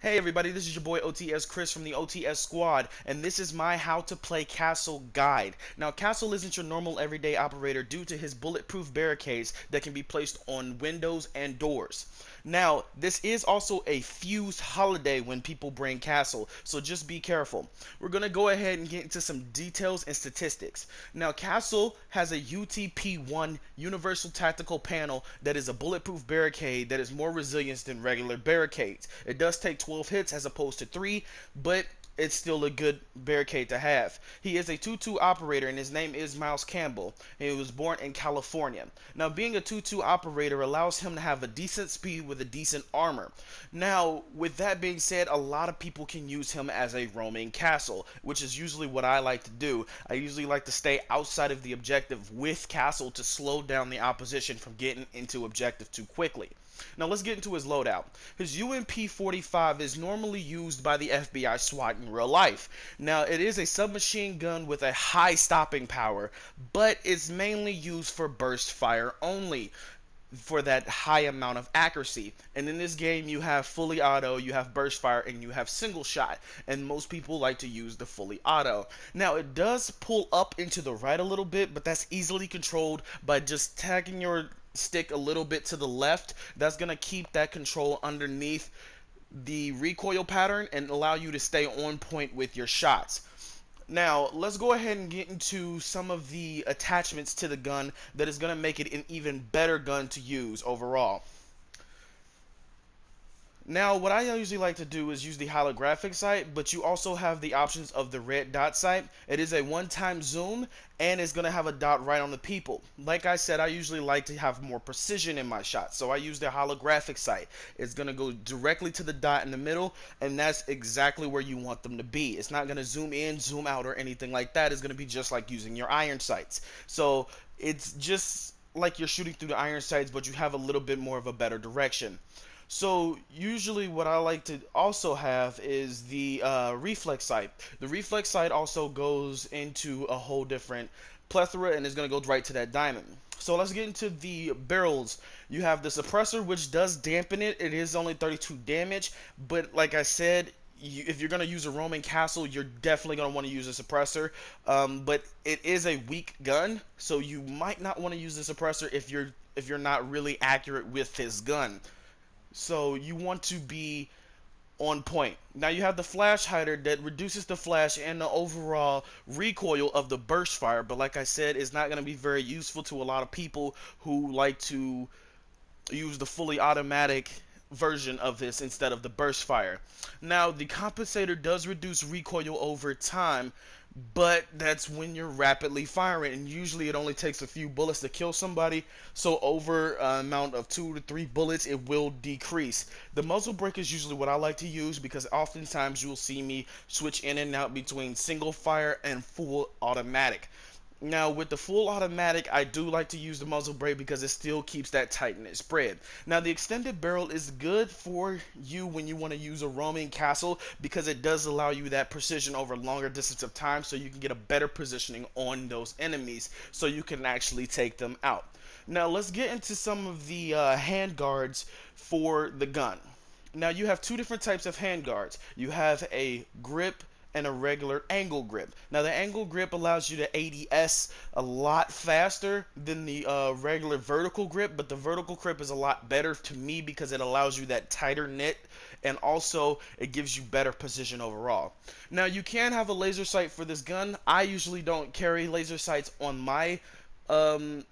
Hey everybody, this is your boy OTS Kris from the OTS squad, and this is my how to play Castle guide. Now, Castle isn't your normal everyday operator due to his bulletproof barricades that can be placed on windows and doors. Now, this is also a fused holiday when people bring Castle, so just be careful. We're going to go ahead and get into some details and statistics. Now, Castle has a UTP-1 Universal Tactical Panel that is a bulletproof barricade that is more resilient than regular barricades. It does take 12 hits as opposed to 3, but it's still a good barricade to have. He is a 2-2 operator and his name is Miles Campbell. He was born in California. Now, being a 2-2 operator allows him to have a decent speed with a decent armor. Now, with that being said, a lot of people can use him as a roaming castle, which is usually what I like to do. I usually like to stay outside of the objective with castle to slow down the opposition from getting into objective too quickly. Now let's get into his loadout. His UMP-45 is normally used by the FBI SWAT in real life. Now it is a submachine gun with a high stopping power, but it's mainly used for burst fire only for that high amount of accuracy. And in this game you have fully auto, you have burst fire, and you have single shot, and most people like to use the fully auto. Now it does pull up into the right a little bit, but that's easily controlled by just tagging your stick a little bit to the left. That's going to keep that control underneath the recoil pattern and allow you to stay on point with your shots. Now, let's go ahead and get into some of the attachments to the gun that is going to make it an even better gun to use overall. Now, what I usually like to do is use the holographic sight, but you also have the options of the red dot sight. It is a one-time zoom, and it's going to have a dot right on the people. Like I said, I usually like to have more precision in my shots, so I use the holographic sight. It's going to go directly to the dot in the middle, and that's exactly where you want them to be. It's not going to zoom in, zoom out, or anything like that. It's going to be just like using your iron sights. So it's just like you're shooting through the iron sights, but you have a little bit more of a better direction. So usually what I like to also have is the reflex sight. The reflex sight also goes into a whole different plethora and is going to go right to that diamond. So let's get into the barrels. You have the suppressor, which does dampen it. It is only 32 damage, but like I said, if you're going to use a roaming castle, you're definitely going to want to use a suppressor. But it is a weak gun, so you might not want to use the suppressor if you're not really accurate with his gun. So you want to be on point. Now you have the flash hider that reduces the flash and the overall recoil of the burst fire, but like I said, it's not going to be very useful to a lot of people who like to use the fully automatic version of this instead of the burst fire. Now the compensator does reduce recoil over time, but that's when you're rapidly firing, and usually it only takes a few bullets to kill somebody, so over an amount of 2 to 3 bullets it will decrease. The muzzle brake is usually what I like to use because oftentimes you'll see me switch in and out between single fire and full automatic. Now, with the full automatic, I do like to use the muzzle brake because it still keeps that tight knit spread. Now, the extended barrel is good for you when you want to use a roaming castle because it does allow you that precision over a longer distance of time, so you can get a better positioning on those enemies so you can actually take them out. Now, let's get into some of the hand guards for the gun. Now, you have two different types of hand guards. You have a grip and a regular angle grip. Now the angle grip allows you to ADS a lot faster than the regular vertical grip, but the vertical grip is a lot better to me because it allows you that tighter knit, and also it gives you better position overall. Now you can have a laser sight for this gun. I usually don't carry laser sights on my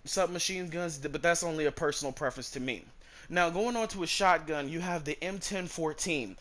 submachine guns, but that's only a personal preference to me. Now going on to a shotgun, you have the M1014.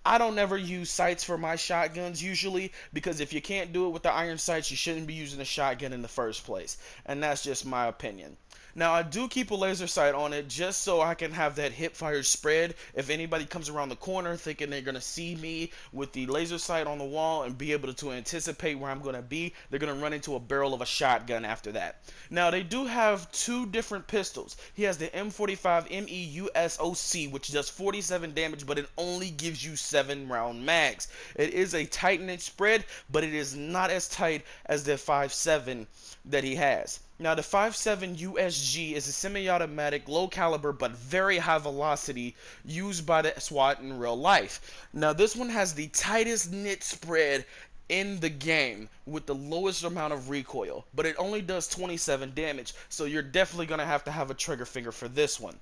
I don't ever use sights for my shotguns usually, because if you can't do it with the iron sights, you shouldn't be using a shotgun in the first place. And that's just my opinion. Now, I do keep a laser sight on it just so I can have that hip fire spread. If anybody comes around the corner thinking they're going to see me with the laser sight on the wall and be able to anticipate where I'm going to be, they're going to run into a barrel of a shotgun after that. Now, they do have two different pistols. He has the M45 MEUSOC, which does 47 damage, but it only gives you 7-round mags. It is a tight knit spread, but it is not as tight as the 5.7 that he has. Now the 5.7 USG is a semi-automatic, low caliber, but very high velocity used by the SWAT in real life. Now this one has the tightest knit spread in the game with the lowest amount of recoil, but it only does 27 damage, so you're definitely going to have a trigger finger for this one.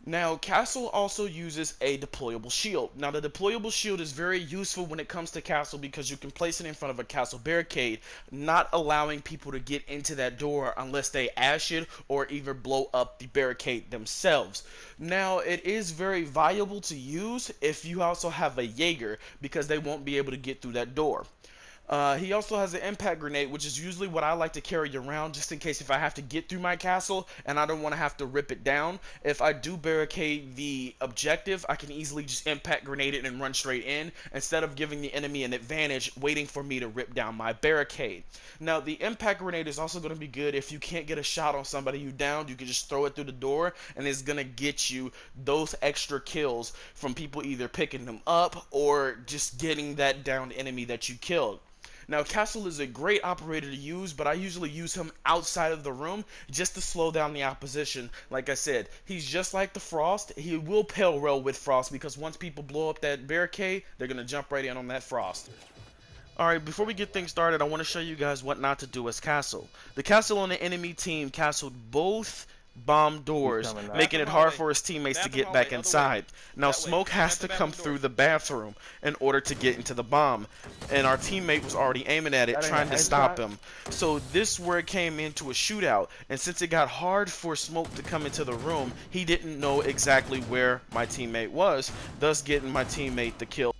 Now, Castle also uses a deployable shield. Now, the deployable shield is very useful when it comes to Castle because you can place it in front of a Castle barricade, not allowing people to get into that door unless they ash it or even blow up the barricade themselves. Now, it is very valuable to use if you also have a Jaeger because they won't be able to get through that door. He also has an impact grenade, which is usually what I like to carry around just in case if I have to get through my castle and I don't want to have to rip it down. If I do barricade the objective, I can easily just impact grenade it and run straight in instead of giving the enemy an advantage waiting for me to rip down my barricade. Now, the impact grenade is also going to be good if you can't get a shot on somebody you downed. You can just throw it through the door and it's going to get you those extra kills from people either picking them up or just getting that downed enemy that you killed. Now, Castle is a great operator to use, but I usually use him outside of the room just to slow down the opposition. Like I said, he's just like the Frost. He will pale rail with Frost because once people blow up that barricade, they're going to jump right in on that Frost. Alright, before we get things started, I want to show you guys what not to do as Castle. The Castle on the enemy team castled both bomb doors, making it hard for his teammates to get back inside. Now smoke has to come through the bathroom in order to get into the bomb, and our teammate was already aiming at it trying to stop him. So this is where it came into a shootout, and since it got hard for smoke to come into the room, he didn't know exactly where my teammate was, thus getting my teammate the kill.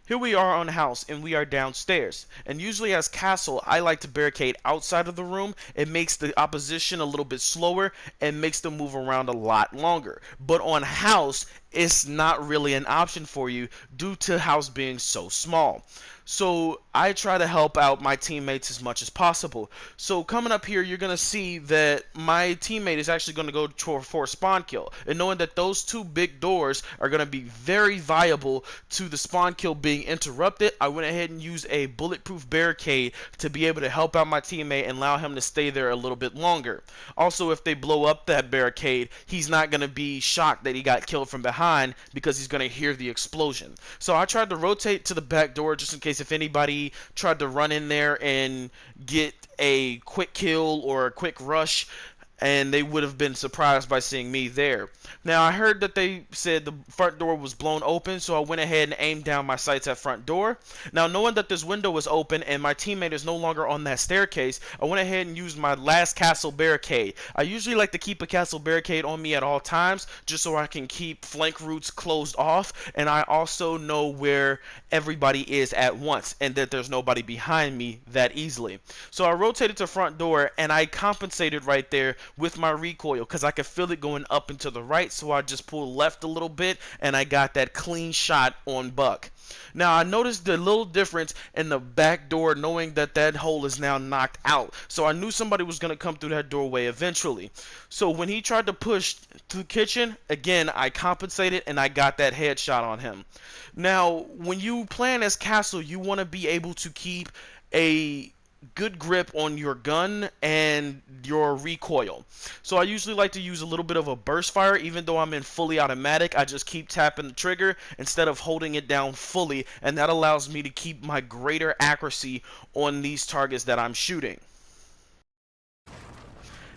Here we are on house and we are downstairs, and usually as Castle I like to barricade outside of the room. It makes the opposition a little bit slower and makes them move around a lot longer, but on house it's not really an option for you due to house being so small. So I try to help out my teammates as much as possible. So coming up here, you're going to see that my teammate is actually going to go for a spawn kill. And knowing that those two big doors are going to be very viable to the spawn kill being interrupted, I went ahead and used a bulletproof barricade to be able to help out my teammate and allow him to stay there a little bit longer. Also, if they blow up that barricade, he's not going to be shocked that he got killed from behind because he's going to hear the explosion. So I tried to rotate to the back door just in case if anybody tried to run in there and get a quick kill or a quick rush, and they would have been surprised by seeing me there. Now, I heard that they said the front door was blown open, so I went ahead and aimed down my sights at front door. Now, knowing that this window was open and my teammate is no longer on that staircase, I went ahead and used my last castle barricade. I usually like to keep a castle barricade on me at all times, just so I can keep flank routes closed off, and I also know where everybody is at once, and that there's nobody behind me that easily. So I rotated to front door, and I compensated right there with my recoil because I could feel it going up and to the right, so I just pulled left a little bit and I got that clean shot on Buck. Now I noticed the little difference in the back door, knowing that that hole is now knocked out, so I knew somebody was going to come through that doorway eventually. So when he tried to push to the kitchen, again I compensated and I got that headshot on him. Now when you plan as Castle, you want to be able to keep a good grip on your gun and your recoil. So I usually like to use a little bit of a burst fire. Even though I'm in fully automatic, I just keep tapping the trigger instead of holding it down fully, and that allows me to keep my greater accuracy on these targets that I'm shooting.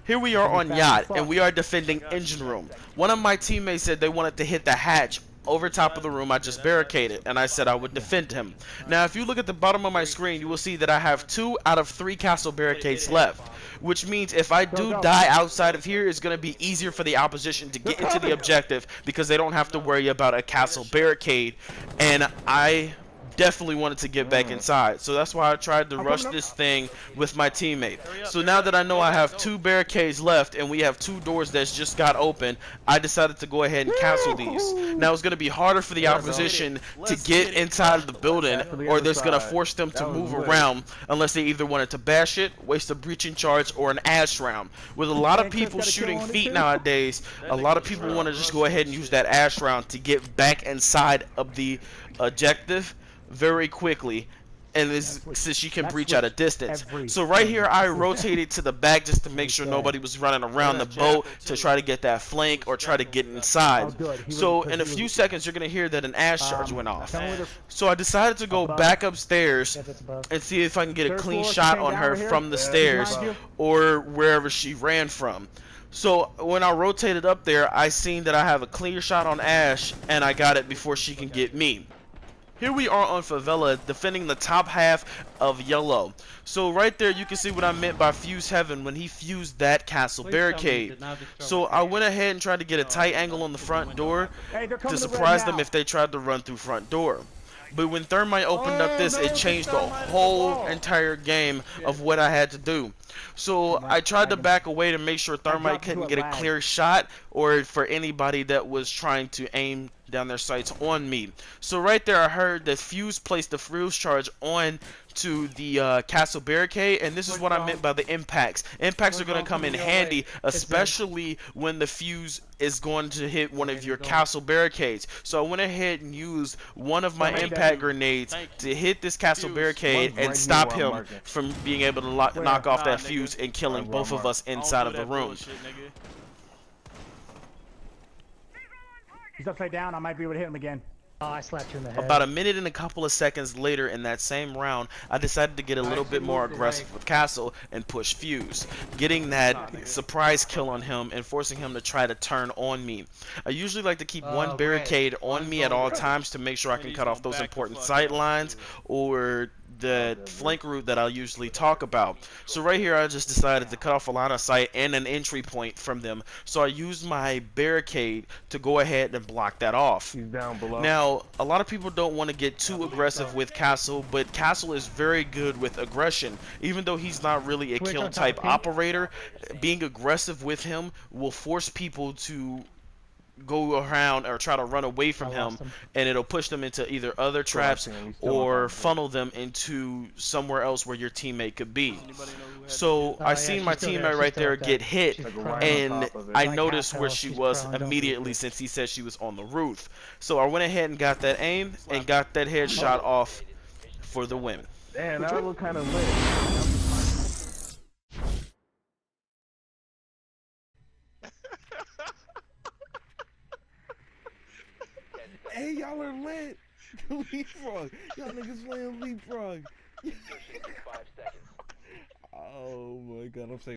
Here we are on Yacht, and we are defending engine room. One of my teammates said they wanted to hit the hatch over top of the room I just barricaded, and I said I would defend him. Now if you look at the bottom of my screen, you will see that I have 2 out of 3 castle barricades left, which means if I do die outside of here, it's going to be easier for the opposition to get into the objective because they don't have to worry about a castle barricade, and I definitely wanted to get back inside, so that's why I tried to rush this thing with my teammate. So now that I know I have 2 barricades left and we have 2 doors that's just got open, I decided to go ahead and cancel these. Now it's going to be harder for the opposition to get inside of the building, or that's going to force them to move around unless they either wanted to bash it, waste a breaching charge, or an ash round. With a lot of people shooting feet nowadays, a lot of people want to just go ahead and use that ash round to get back inside of the objective very quickly and since she can breach at a distance. So right here I rotated to the back just to make sure nobody was running around the boat to try to get that flank or try to get inside. So in a few seconds you're gonna hear that an ash charge went off. So I decided to go back upstairs and see if I can get a clean shot on her from the stairs or wherever she ran from. So when I rotated up there, I seen that I have a clear shot on Ash, and I got it before she can get me. Here we are on Favela, defending the top half of Yellow. So right there you can see what I meant by fuse heaven when he fused that castle barricade. So I went ahead and tried to get a tight angle on the front door to surprise them if they tried to run through front door. But when Thermite opened up this, it changed the whole entire game of what I had to do. So I tried to back away to make sure Thermite couldn't get a clear shot, or for anybody that was trying to aim down their sights on me. So right there I heard that Fuse placed the fuse charge on to the castle barricade, and this is what I meant by the impacts. Impacts are going to come in handy, especially when the fuse is going to hit one of your castle barricades. So I went ahead and used one of my impact grenades to hit this castle barricade and stop him from being able to knock off that fuse and killing both of us inside of the room. He's upside down. I might be able to hit him again. Oh, I slapped you in the head. About a minute and a couple of seconds later in that same round, I decided to get a little bit more aggressive with Castle and push Fuse, getting that surprise kill on him and forcing him to try to turn on me. I usually like to keep one barricade on me at all times to make sure I can cut off those important sight lines or the flank route that I'll usually talk about. So right here I just decided to cut off a line of sight and an entry point from them, so I used my barricade to go ahead and block that off. He's down below. Now a lot of people don't want to get too aggressive with Castle, but Castle is very good with aggression. Even though he's not really a kill type operator, being aggressive with him will force people to go around or try to run away from him, and it'll push them into either other traps or funnel them into somewhere else where your teammate could be. So I seen my teammate right there get hit, and I noticed where she was immediately since he said she was on the roof. So I went ahead and got that aim and got that headshot off for the win. Damn, that look kind of lit. Hey, y'all are lit. Leapfrog. Y'all niggas playing leapfrog. 5 seconds. Oh my god, I'm saying.